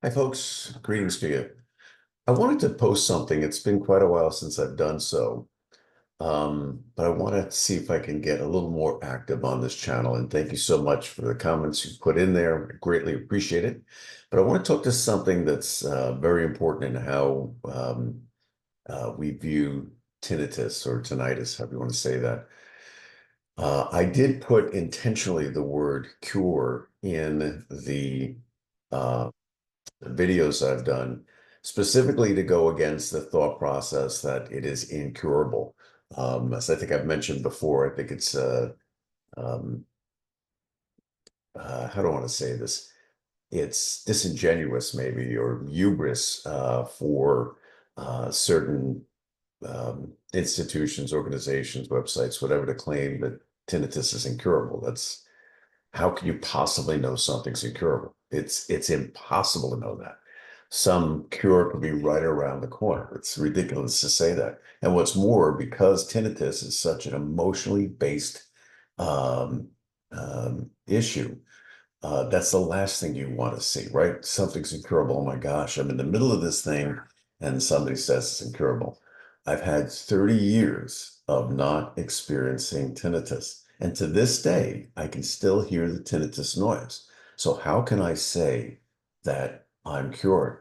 Hi, folks. Greetings to you. I wanted to post something. It's been quite a while since I've done so, but I want to see if I can get a little more active on this channel. And thank you so much for the comments you put in there. I greatly appreciate it. But I want to talk to something that's very important in how we view tinnitus or tinnitus, however you want to say that. I did put intentionally the word cure in the uh, videos I've done, specifically to go against the thought process that it is incurable. As I think I've mentioned before, I think it's um, how do I want to say this? It's disingenuous, maybe, or hubris for certain institutions, organizations, websites, whatever, to claim that tinnitus is incurable. That's How can you possibly know something's incurable? It's impossible to know that. Some cure could be right around the corner. It's ridiculous to say that. And what's more, because tinnitus is such an emotionally based um, issue, that's the last thing you want to see, right? Something's incurable. Oh my gosh, I'm in the middle of this thing and somebody says it's incurable. I've had 30 years of not experiencing tinnitus. And to this day, I can still hear the tinnitus noise. So how can I say that I'm cured?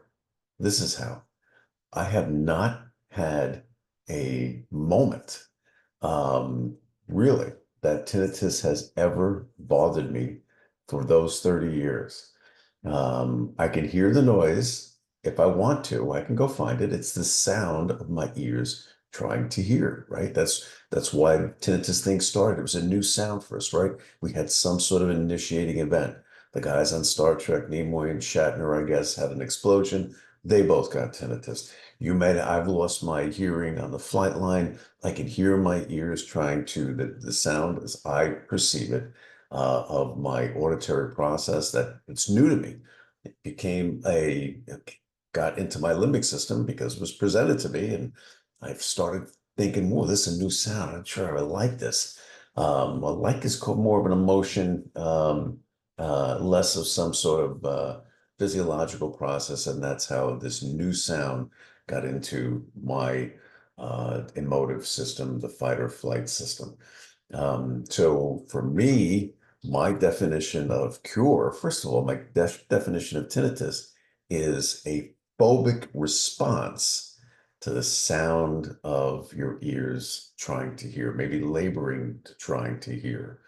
This is how. I have not had a moment, um, really, that tinnitus has ever bothered me for those 30 years. I can hear the noise. If I want to, I can go find it. It's the sound of my ears trying to hear, right? That's why the tinnitus thing started. It was a new sound for us, right? We had some sort of initiating event. The guys on Star Trek, Nimoy and Shatner, I guess, had an explosion. They both got tinnitus. I've lost my hearing on the flight line. I can hear my ears trying to, the sound as I perceive it, of my auditory process, that it's new to me. It got into my limbic system because it was presented to me. And I've started thinking, "Whoa, this is a new sound. I'm sure I like this." Well, like is more of an emotion, less of some sort of physiological process. And that's how this new sound got into my emotive system, the fight or flight system. So for me, my definition of cure, first of all, my definition of tinnitus is a phobic response to the sound of your ears trying to hear, maybe laboring to trying to hear.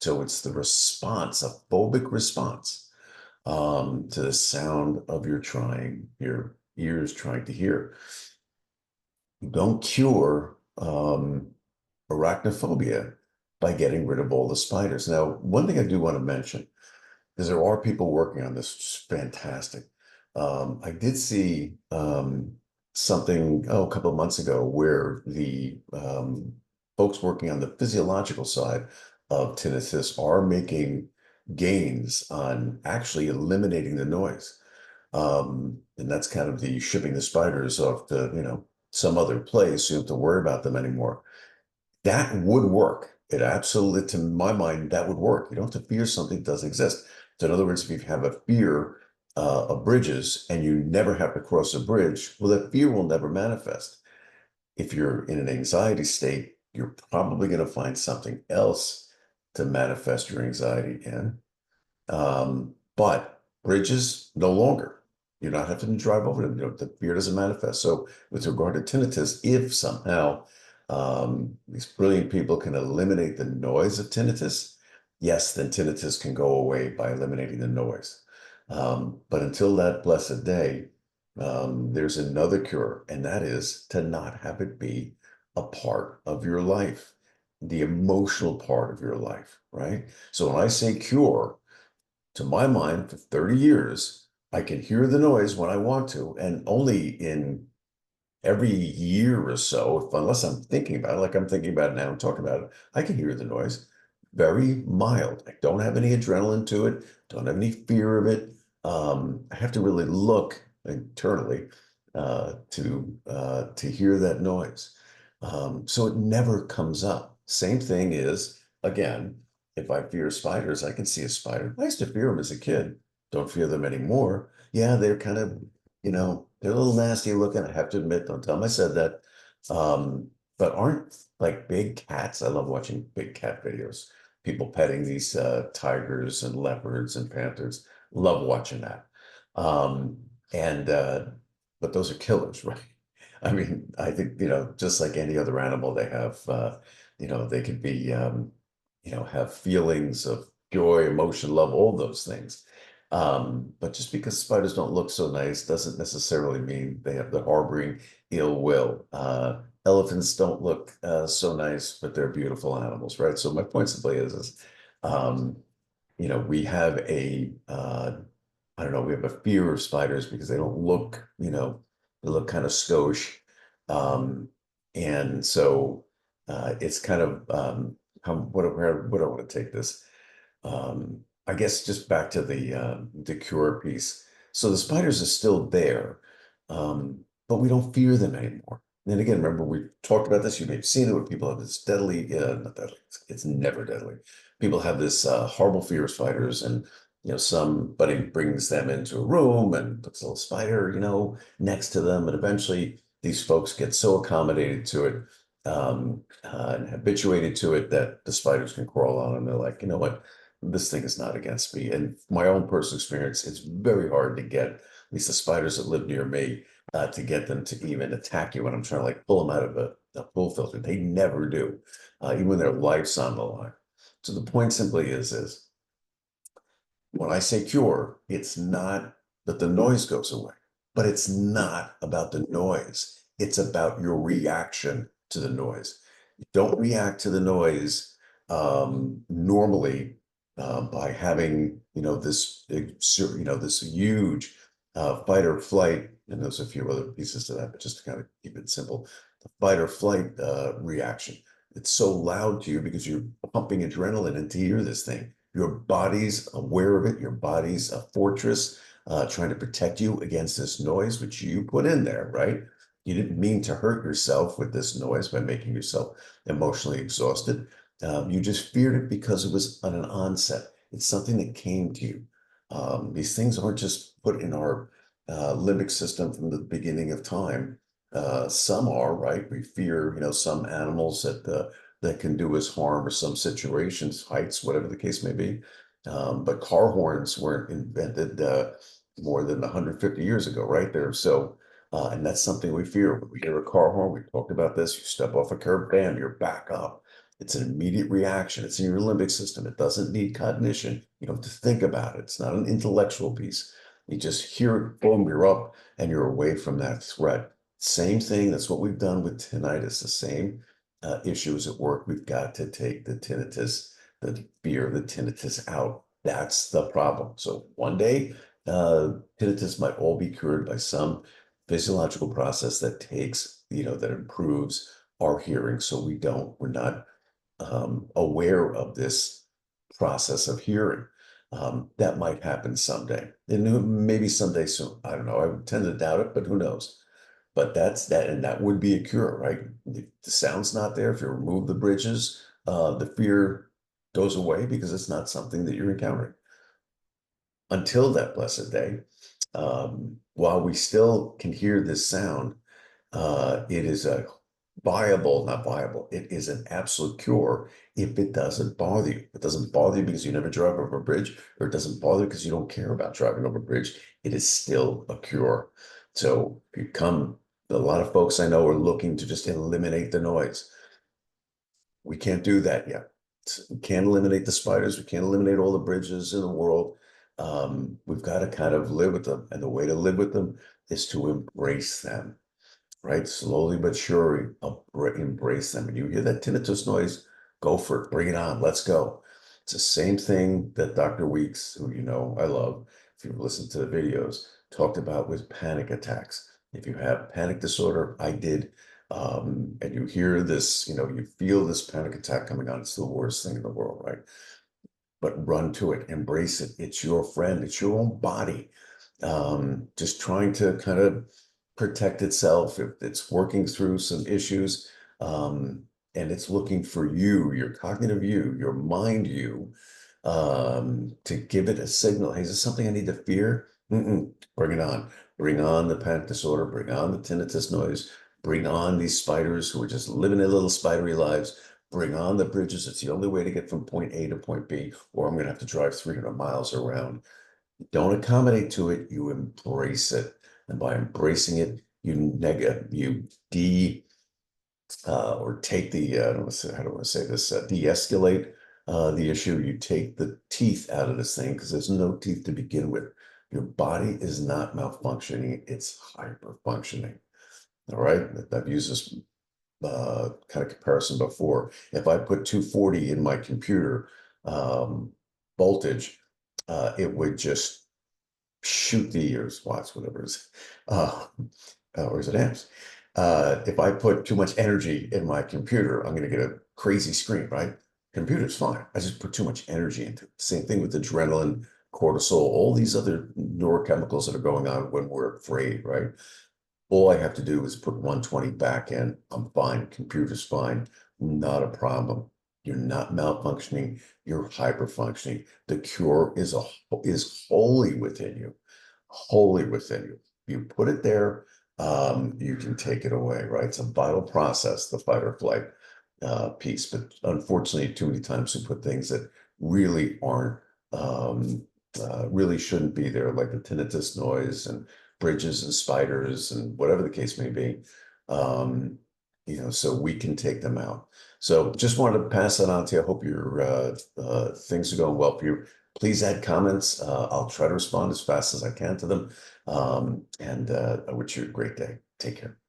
So it's the response, a phobic response to the sound of your ears trying to hear. You don't cure arachnophobia by getting rid of all the spiders. Now, one thing I do want to mention is there are people working on this, which is fantastic. I did see something, a couple of months ago, where the folks working on the physiological side of tinnitus are making gains on actually eliminating the noise. And that's kind of the shipping the spiders off to, some other place. So you don't have to worry about them anymore. That would work. It absolutely, to my mind, that would work. You don't have to fear something that doesn't exist. So in other words, if you have a fear of bridges and you never have to cross a bridge, well, that fear will never manifest. If you're in an anxiety state, you're probably going to find something else to manifest your anxiety in. But bridges, no longer. You're not having to drive over them. The fear doesn't manifest. So with regard to tinnitus, if somehow these brilliant people can eliminate the noise of tinnitus, yes, then tinnitus can go away by eliminating the noise. But until that blessed day, there's another cure, and that is to not have it be a part of your life, the emotional part of your life, right? So when I say cure, to my mind, for 30 years, I can hear the noise when I want to, and only in every year or so, unless I'm thinking about it, like I'm thinking about it now and talking about it, I can hear the noise. Very mild. I don't have any adrenaline to it, don't have any fear of it. I have to really look internally to hear that noise. So it never comes up. Same thing is, again, if I fear spiders, I can see a spider. I used to fear them as a kid. don't fear them anymore. Yeah, they're kind of, they're a little nasty looking. I have to admit, don't tell them I said that. But aren't like big cats. I love watching big cat videos. People petting these tigers and leopards and panthers. Love watching that. Um, and but those are killers, right? I mean, I think, just like any other animal, they have they could be have feelings of joy, emotion, love, all those things. But just because spiders don't look so nice doesn't necessarily mean they're harboring ill will. Elephants don't look so nice, but they're beautiful animals, right? So my point simply is um, we have I don't know, we have a fear of spiders because they don't look, they look kind of skosh. Um, and so it's kind of where would I want to take this? I guess just back to the cure piece. So the spiders are still there, but we don't fear them anymore. And again, remember we talked about this. You may have seen it where people have this deadly, not deadly. It's never deadly. People have this horrible fear of spiders, and somebody brings them into a room and puts a little spider, next to them, and eventually these folks get so accommodated to it and habituated to it that the spiders can crawl on them. They're like, you know what? This thing is not against me. And my own personal experience, it's very hard to get, at least the spiders that live near me, to get them to even attack you when I'm trying to like pull them out of a pool filter. They never do, even when their life's on the line. So the point simply is when I say cure, it's not that the noise goes away, but it's not about the noise. It's about your reaction to the noise. You don't react to the noise normally by having, this huge fight or flight, and there's a few other pieces to that, but just to kind of keep it simple, the fight or flight reaction. It's so loud to you because you're pumping adrenaline in to hear this thing. Your body's aware of it. Your body's a fortress trying to protect you against this noise, which you put in there, right? You didn't mean to hurt yourself with this noise by making yourself emotionally exhausted. You just feared it because it was on an onset. It's something that came to you. These things aren't just put in our limbic system from the beginning of time. Some are, right? We fear, some animals that can do us harm or some situations, heights, whatever the case may be. But car horns weren't invented more than 150 years ago, right there. So, and that's something we fear. When we hear a car horn, we talked about this, you step off a curb, bam, you're back up. It's an immediate reaction. It's in your limbic system. It doesn't need cognition. You don't have to think about it. It's not an intellectual piece. You just hear it, boom, you're up and you're away from that threat. Same thing. That's what we've done with tinnitus. The same issues at work. We've got to take the tinnitus, the fear of the tinnitus out. That's the problem. So one day, tinnitus might all be cured by some physiological process that takes, that improves our hearing. So we're not aware of this process of hearing. That might happen someday, and maybe someday soon. I don't know. I tend to doubt it, but who knows? But that's that, and that would be a cure, right? If the sound's not there, if you remove the bridges, the fear goes away because it's not something that you're encountering. Until that blessed day, while we still can hear this sound, it is a not viable. It is an absolute cure if it doesn't bother you. It doesn't bother you because you never drive over a bridge, or it doesn't bother you because you don't care about driving over a bridge. It is still a cure. So if you come, a lot of folks I know are looking to just eliminate the noise. We can't do that yet. We can't eliminate the spiders. We can't eliminate all the bridges in the world. We've got to kind of live with them. And the way to live with them is to embrace them, right? Slowly but surely, embrace them. And you hear that tinnitus noise, go for it, bring it on, let's go. It's the same thing that Dr. Weeks, who I love, if you've listened to the videos, talked about with panic attacks. If you have panic disorder, I did, and you hear this, you feel this panic attack coming on, it's the worst thing in the world, right? But run to it, embrace it. It's your friend, it's your own body. Just trying to kind of protect itself if it's working through some issues, and it's looking for you, your cognitive you, your mind you, to give it a signal. Hey, is this something I need to fear? Bring it on. Bring on the panic disorder. Bring on the tinnitus noise. Bring on these spiders who are just living their little spidery lives. Bring on the bridges. It's the only way to get from point A to point B, or I'm going to have to drive 300 miles around. Don't accommodate to it. You embrace it. And by embracing it, you or take the I don't want to say, how do I want to say this, de-escalate the issue. You take the teeth out of this thing because there's no teeth to begin with. Your body is not malfunctioning, it's hyper functioning. All right, I've used this kind of comparison before. If I put 240 in my computer voltage, it would just shoot the ears, watts, whatever it is, or is it amps? If I put too much energy in my computer, I'm going to get a crazy screen, right? Computer's fine. I just put too much energy into it. Same thing with adrenaline, cortisol, all these other neurochemicals that are going on when we're afraid, right? All I have to do is put 120 back in. I'm fine. Computer's fine. Not a problem. You're not malfunctioning. You're hyper functioning. The cure is wholly within you, wholly within you. You put it there, you can take it away, right? It's a vital process, the fight or flight piece. But unfortunately, too many times we put things that really aren't, really shouldn't be there, like the tinnitus noise and bridges and spiders and whatever the case may be. Um, so we can take them out. So just wanted to pass that on to you. I hope your things are going well for you. Please add comments. I'll try to respond as fast as I can to them. And I wish you a great day. Take care.